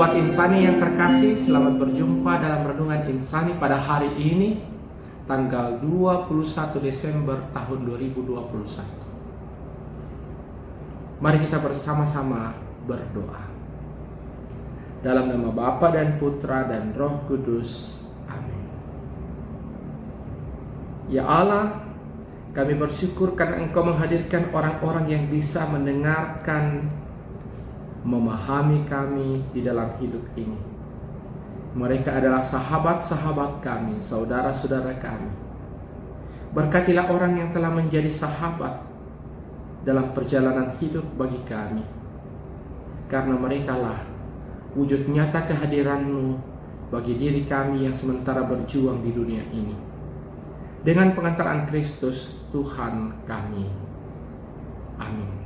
Sobat Insani yang terkasih, selamat berjumpa dalam Renungan Insani pada hari ini, tanggal 21 Desember tahun 2021. Mari kita bersama-sama berdoa. Dalam nama Bapa dan Putra dan Roh Kudus. Amin. Ya Allah, kami bersyukur karena Engkau menghadirkan orang-orang yang bisa mendengarkan, memahami kami di dalam hidup ini. Mereka adalah sahabat-sahabat kami, saudara-saudara kami. Berkatilah orang yang telah menjadi sahabat dalam perjalanan hidup bagi kami, karena merekalah wujud nyata kehadiran-Mu bagi diri kami yang sementara berjuang di dunia ini. Dengan pengantaran Kristus Tuhan kami. Amin.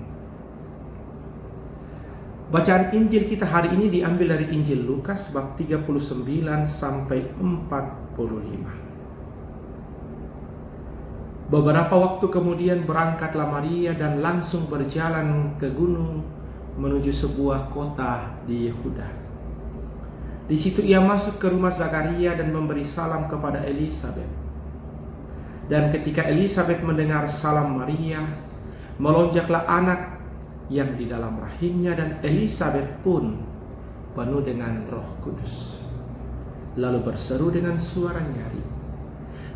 Bacaan Injil kita hari ini diambil dari Injil Lukas bab 39 sampai 45. Beberapa waktu kemudian berangkatlah Maria dan langsung berjalan ke gunung menuju sebuah kota di Yehuda. Di situ ia masuk ke rumah Zakaria dan memberi salam kepada Elisabet. Dan ketika Elisabet mendengar salam Maria, melonjaklah anak yang di dalam rahimnya, dan Elisabet pun penuh dengan Roh Kudus. Lalu berseru dengan suara nyaring,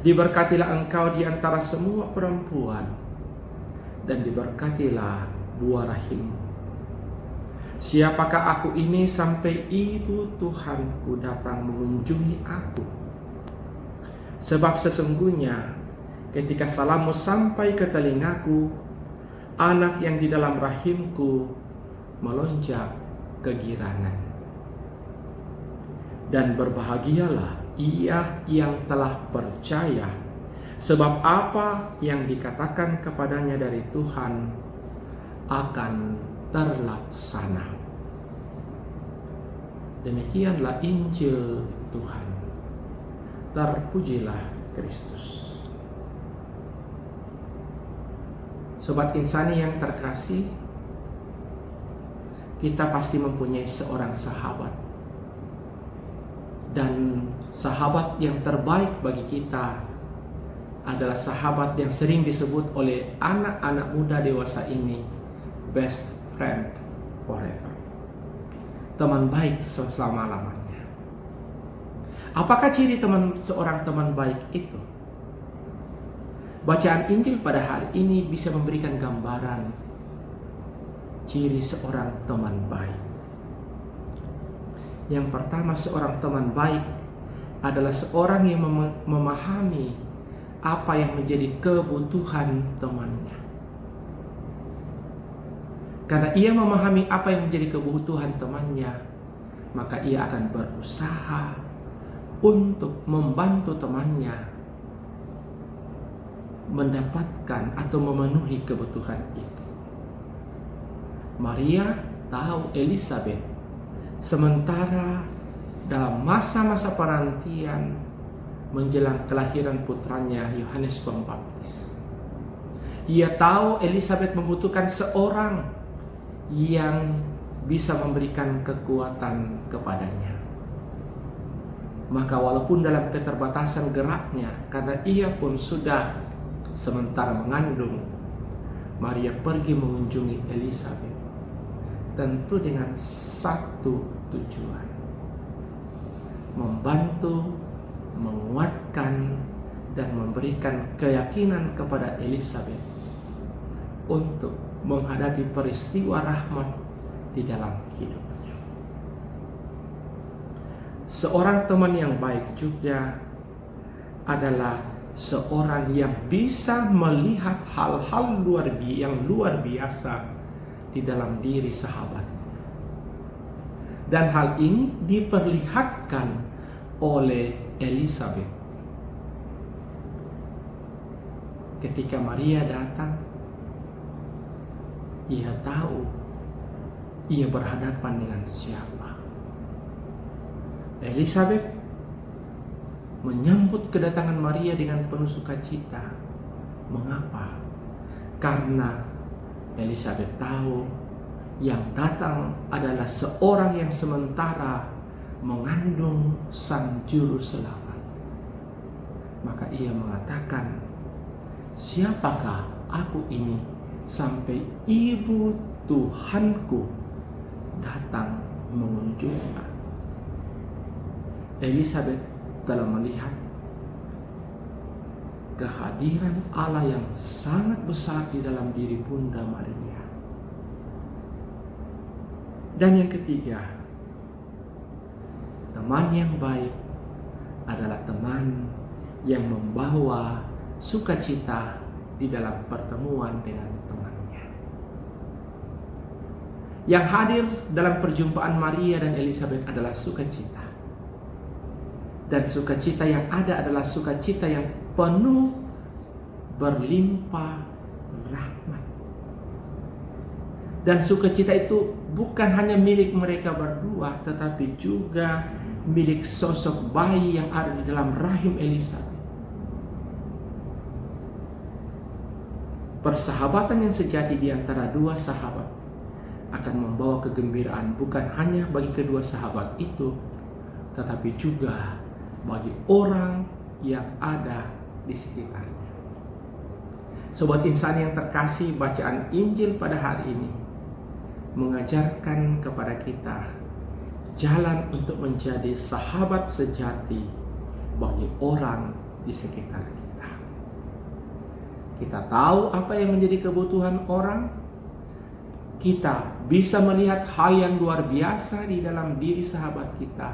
"Diberkatilah engkau di antara semua perempuan, dan diberkatilah buah rahimmu. Siapakah aku ini sampai ibu Tuhanku datang mengunjungi aku? Sebab sesungguhnya ketika salammu sampai ke telingaku, anak yang di dalam rahimku melonjak kegirangan. Dan berbahagialah ia yang telah percaya, sebab apa yang dikatakan kepadanya dari Tuhan akan terlaksana." Demikianlah Injil Tuhan. Terpujilah Kristus. Sobat Insani yang terkasih, kita pasti mempunyai seorang sahabat. Dan sahabat yang terbaik bagi kita adalah sahabat yang sering disebut oleh anak-anak muda dewasa ini, best friend forever. Teman baik selama-lamanya. Apakah ciri seorang teman baik itu? Bacaan Injil pada hari ini bisa memberikan gambaran ciri seorang teman baik. Yang pertama, seorang teman baik adalah seorang yang memahami apa yang menjadi kebutuhan temannya. Karena ia memahami apa yang menjadi kebutuhan temannya, maka ia akan berusaha untuk membantu temannya mendapatkan atau memenuhi kebutuhan itu. Maria tahu Elisabet sementara dalam masa-masa penantian menjelang kelahiran putranya Yohanes Pembaptis. Ia tahu Elisabet membutuhkan seorang yang bisa memberikan kekuatan kepadanya. Maka walaupun dalam keterbatasan geraknya, karena ia pun sudah sementara mengandung, Maria pergi mengunjungi Elisabet, tentu dengan satu tujuan: membantu, menguatkan, dan memberikan keyakinan kepada Elisabet untuk menghadapi peristiwa rahmat di dalam hidupnya. Seorang teman yang baik juga adalah seorang yang bisa melihat hal-hal yang luar biasa di dalam diri sahabatnya. Dan hal ini diperlihatkan oleh Elisabet. Ketika Maria datang, ia tahu ia berhadapan dengan siapa. Elisabet menyambut kedatangan Maria dengan penuh sukacita. Mengapa? Karena Elisabet tahu yang datang adalah seorang yang sementara mengandung sang juru selamat. Maka ia mengatakan, siapakah aku ini sampai ibu Tuhanku datang mengunjungi aku. Elizabeth telah melihat kehadiran Allah yang sangat besar di dalam diri Bunda Maria. Dan yang ketiga, teman yang baik adalah teman yang membawa sukacita di dalam pertemuan dengan temannya. Yang hadir dalam perjumpaan Maria dan Elizabeth adalah sukacita. Dan sukacita yang ada adalah sukacita yang penuh berlimpah rahmat. Dan sukacita itu bukan hanya milik mereka berdua, tetapi juga milik sosok bayi yang ada di dalam rahim Elizabeth. Persahabatan yang sejati di antara dua sahabat akan membawa kegembiraan bukan hanya bagi kedua sahabat itu, tetapi juga bagi orang yang ada di sekitarnya. Sobat Insan yang terkasih, bacaan Injil pada hari ini mengajarkan kepada kita jalan untuk menjadi sahabat sejati bagi orang di sekitar kita. Kita tahu apa yang menjadi kebutuhan orang. Kita bisa melihat hal yang luar biasa di dalam diri sahabat kita.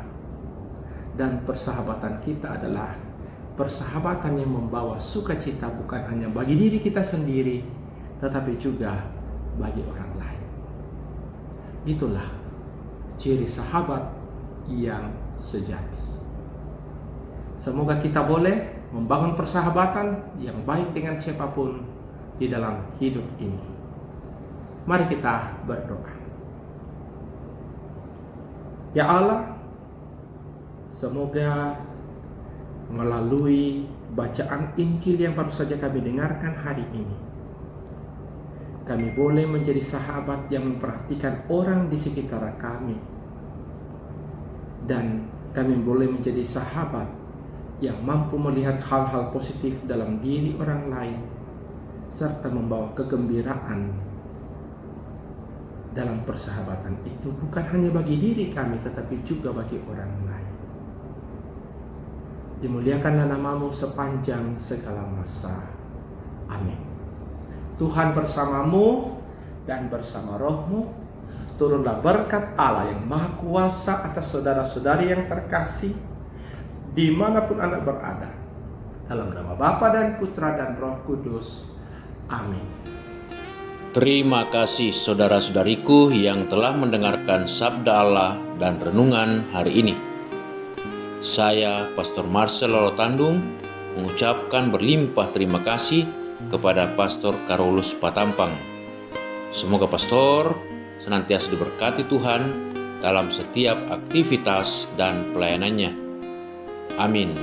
Dan persahabatan kita adalah persahabatan yang membawa sukacita bukan hanya bagi diri kita sendiri, tetapi juga bagi orang lain. Itulah ciri sahabat yang sejati. Semoga kita boleh membangun persahabatan yang baik dengan siapapun di dalam hidup ini. Mari kita berdoa. Ya Allah, semoga melalui bacaan Injil yang baru saja kami dengarkan hari ini, kami boleh menjadi sahabat yang memperhatikan orang di sekitar kami. Dan kami boleh menjadi sahabat yang mampu melihat hal-hal positif dalam diri orang lain, serta membawa kegembiraan dalam persahabatan itu bukan hanya bagi diri kami, tetapi juga bagi orang lain. Dimuliakanlah namamu sepanjang segala masa. Amin. Tuhan bersamamu dan bersama rohmu. Turunlah berkat Allah yang Maha Kuasa atas saudara-saudari yang terkasih dimanapun Anda berada. Dalam nama Bapa dan Putra dan Roh Kudus. Amin. Terima kasih saudara-saudariku yang telah mendengarkan sabda Allah dan renungan hari ini. Saya Pastor Marcel Lolotandung mengucapkan berlimpah terima kasih kepada Pastor Carolus Patampang. Semoga Pastor senantiasa diberkati Tuhan dalam setiap aktivitas dan pelayanannya. Amin.